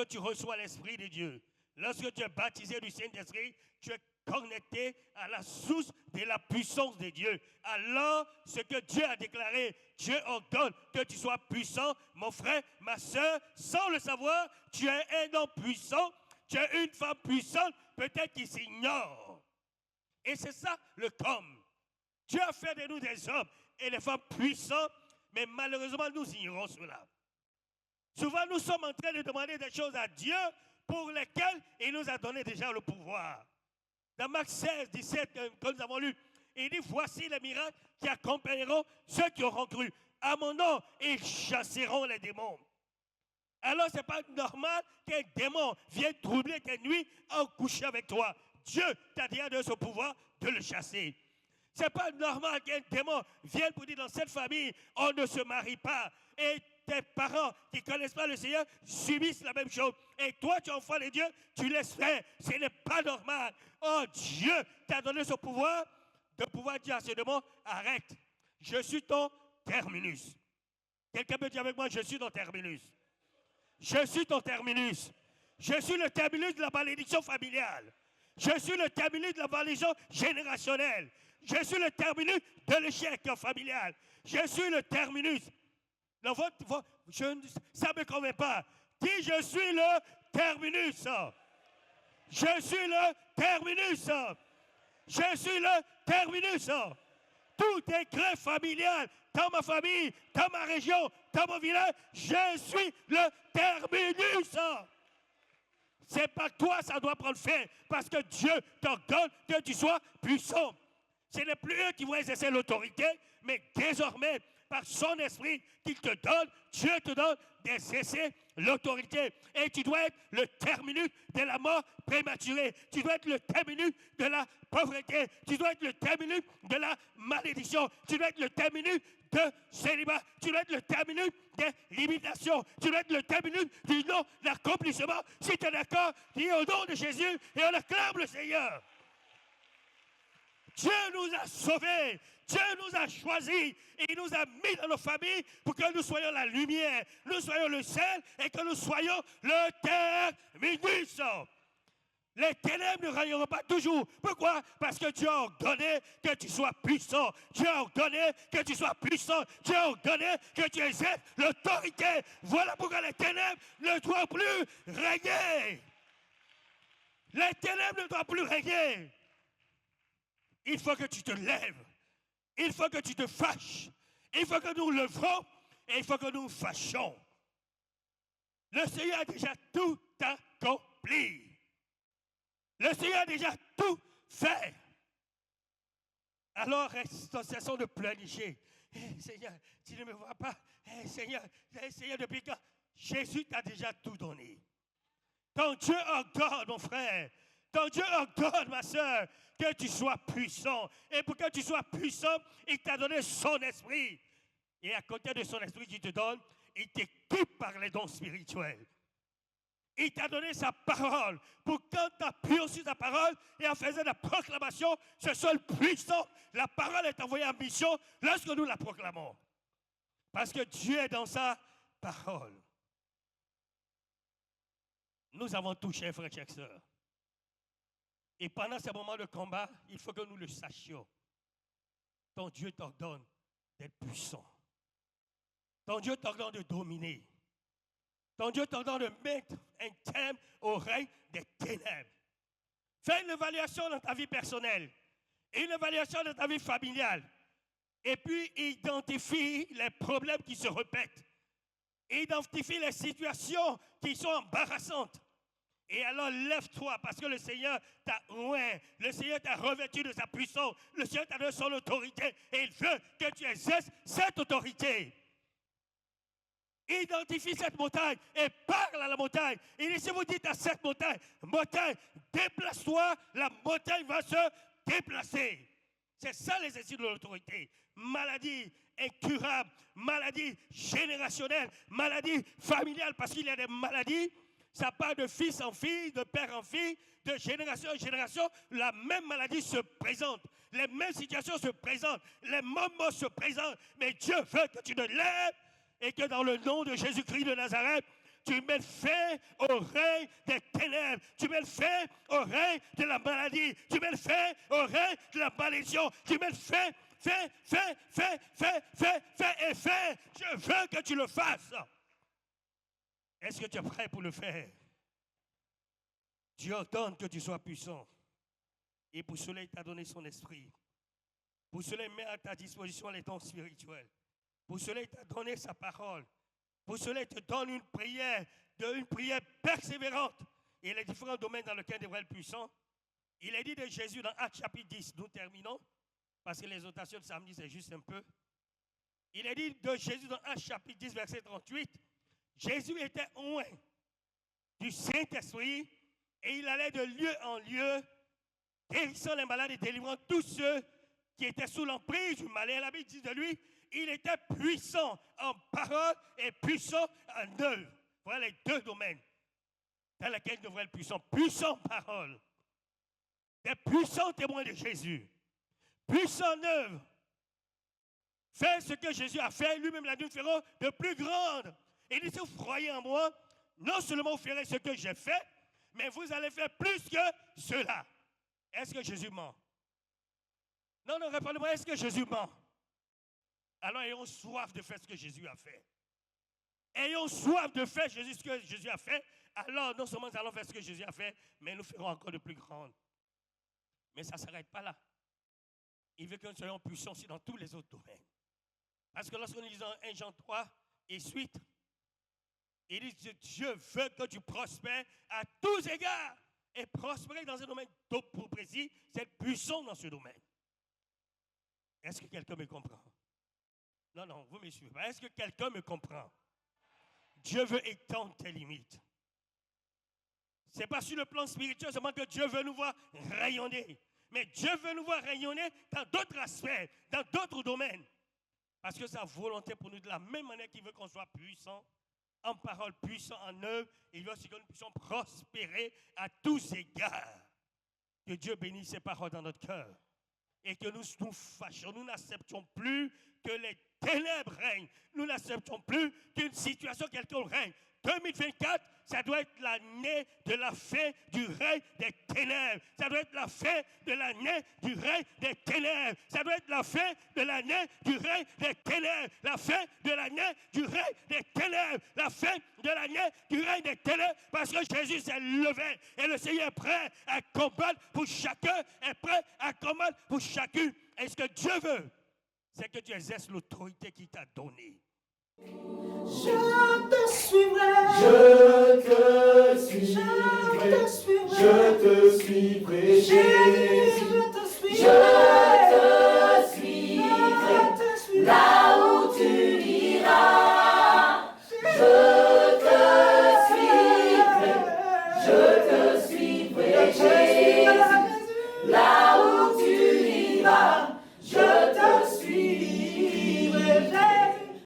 lorsque tu reçois l'Esprit de Dieu, lorsque tu es baptisé du Saint-Esprit, tu es connecté à la source de la puissance de Dieu. Alors, ce que Dieu a déclaré, Dieu ordonne que tu sois puissant, mon frère, ma soeur, sans le savoir, tu es un homme puissant, tu es une femme puissante, peut-être qu'ils s'ignorent. Et c'est ça le comme. Dieu a fait de nous des hommes et des femmes puissants, mais malheureusement, nous ignorons cela. Souvent, nous sommes en train de demander des choses à Dieu pour lesquelles il nous a donné déjà le pouvoir. Dans Marc 16, 17, que nous avons lu, il dit, voici les miracles qui accompagneront ceux qui auront cru. À mon nom, ils chasseront les démons. Alors, ce n'est pas normal qu'un démon vienne troubler tes nuits en couchant avec toi. Dieu t'a déjà donné ce pouvoir de le chasser. Ce n'est pas normal qu'un démon vienne pour dire dans cette famille, on ne se marie pas. Et tes parents qui ne connaissent pas le Seigneur subissent la même chose. Et toi, tu es enfant de Dieu, tu laisses faire. Ce n'est pas normal. Oh, Dieu t'a donné ce pouvoir de pouvoir dire à ce démon, arrête, je suis ton terminus. Quelqu'un peut dire avec moi, je suis ton terminus. Je suis ton terminus. Je suis le terminus de la malédiction familiale. Je suis le terminus de la malédiction générationnelle. Je suis le terminus de l'échec familial. Je suis le terminus. Ça ne me convient pas. Dis, je suis le terminus. Je suis le terminus. Je suis le terminus. Tout décret familial dans ma famille, dans ma région, dans mon village, je suis le terminus. C'est pas toi, ça doit prendre fin, parce que Dieu t'ordonne que tu sois puissant. Ce n'est plus eux qui vont exercer l'autorité, mais désormais, par son esprit qu'il te donne, Dieu te donne d'exercer l'autorité. Et tu dois être le terminus de la mort prématurée. Tu dois être le terminus de la pauvreté. Tu dois être le terminus de la malédiction. Tu dois être le terminus de célibat. Tu dois être le terminus des limitations. Tu dois être le terminus du non-accomplissement. Si tu es d'accord, dis au nom de Jésus et on acclame le Seigneur. Dieu nous a sauvés, Dieu nous a choisis, il nous a mis dans nos familles pour que nous soyons la lumière, nous soyons le sel et que nous soyons le terminus. Les ténèbres ne régneront pas toujours. Pourquoi? Parce que Dieu a ordonné que tu sois puissant. Dieu a ordonné que tu sois puissant. Dieu a ordonné que tu exerces l'autorité. Voilà pourquoi les ténèbres ne doivent plus régner. Les ténèbres ne doivent plus régner. Il faut que tu te lèves. Il faut que tu te fâches. Il faut que nous levons et il faut que nous fâchons. Le Seigneur a déjà tout accompli. Le Seigneur a déjà tout fait. Alors, cessons de planifier. Seigneur, tu ne me vois pas. Seigneur, depuis quand? Jésus t'a déjà tout donné. Ton Dieu ordonne, mon frère. Ton Dieu ordonne, ma soeur, que tu sois puissant. Et pour que tu sois puissant, il t'a donné son esprit. Et à côté de son esprit qu'il te donne, il t'équipe par les dons spirituels. Il t'a donné sa parole pour quand tu appuies sur sa parole et en faisant la proclamation, ce soit le puissant. La parole est envoyée en mission lorsque nous la proclamons. Parce que Dieu est dans sa parole. Nous avons tout, chers frères et chères sœurs. Et pendant ces moments de combat, il faut que nous le sachions. Ton Dieu t'ordonne d'être puissant. Ton Dieu t'ordonne de dominer. Ton Dieu t'ordonne de mettre un terme au règne des ténèbres. Fais une évaluation dans ta vie personnelle, une évaluation dans ta vie familiale. Et puis, identifie les problèmes qui se répètent. Identifie les situations qui sont embarrassantes. Et alors, lève-toi parce que le Seigneur t'a oint. Le Seigneur t'a revêtu de sa puissance. Le Seigneur t'a donné son autorité. Et il veut que tu exerces cette autorité. Identifie cette montagne et parle à la montagne. Il dit, si vous dites à cette montagne, montagne, déplace-toi, la montagne va se déplacer. C'est ça l'exercice de l'autorité. Maladie incurable, maladie générationnelle, maladie familiale, parce qu'il y a des maladies. Ça part de fils en fille, de père en fille, de génération en génération. La même maladie se présente. Les mêmes situations se présentent. Les mêmes mots se présentent. Mais Dieu veut que tu te lèves et que dans le nom de Jésus-Christ de Nazareth, Tu mets fin au règne des ténèbres. Tu mets fin au règne de la maladie. Tu mets fin au règne de la malédiction. Tu mets fin. Fais. Je veux que tu le fasses. Est-ce que tu es prêt pour le faire? Dieu ordonne que tu sois puissant. Et pour cela, il t'a donné son esprit. Pour cela, il met à ta disposition les dons spirituels. Pour cela, il t'a donné sa parole. Pour cela, il te donne une prière persévérante. Et les différents domaines dans lesquels il devrait être puissant. Il est dit de Jésus dans Actes chapitre 10, nous terminons, parce que l'exhortation de samedi, c'est juste un peu. Il est dit de Jésus dans Actes chapitre 10, verset 38, Jésus était oint du Saint-Esprit et il allait de lieu en lieu, guérissant les malades et délivrant tous ceux qui étaient sous l'emprise du mal. Et la Bible dit de lui, il était puissant en parole et puissant en œuvre. Voilà les deux domaines dans lesquels il devrait être puissant. Puissant en parole. Des puissants témoins de Jésus. Puissant en œuvre. Faire ce que Jésus a fait, lui-même l'a dit, nous ferons de plus grande. Il dit, si vous croyez en moi, non seulement vous ferez ce que j'ai fait, mais vous allez faire plus que cela. Est-ce que Jésus ment? Non, répondez-moi, est-ce que Jésus ment? Alors ayons soif de faire ce que Jésus a fait. Ayons soif de faire ce que Jésus a fait. Alors non seulement nous allons faire ce que Jésus a fait, mais nous ferons encore de plus grandes. Mais ça ne s'arrête pas là. Il veut que nous soyons puissants aussi dans tous les autres domaines. Parce que lorsque nous lisons 1 Jean 3 et suite, il dit que Dieu veut que tu prospères à tous égards. Et prospérer dans un domaine trop précis, c'est être puissant dans ce domaine. Est-ce que quelqu'un me comprend? Non, vous me suivez pas. Est-ce que quelqu'un me comprend? Dieu veut étendre tes limites. Ce n'est pas sur le plan spirituel seulement que Dieu veut nous voir rayonner. Mais Dieu veut nous voir rayonner dans d'autres aspects, dans d'autres domaines. Parce que sa volonté pour nous, de la même manière qu'il veut qu'on soit puissant, en parole, puissant en œuvre, il veut aussi que nous puissions prospérer à tous égards. Que Dieu bénisse ses paroles dans notre cœur. Et que nous nous fâchions, nous n'acceptions plus que les ténèbres règnent. Nous n'acceptons plus qu'une situation quelconque règne. 2024, ça doit être l'année de la fin du règne des ténèbres. Ça doit être la fin de l'année du règne des ténèbres. Ça doit être la fin de l'année du règne des ténèbres. La fin de l'année du règne des ténèbres. La fin de l'année du règne des ténèbres. Parce que Jésus s'est levé. Et le Seigneur est prêt à combattre pour chacun. Est prêt à combattre pour chacune. Et ce que Dieu veut, c'est que tu exerces l'autorité qu'il t'a donnée. Je te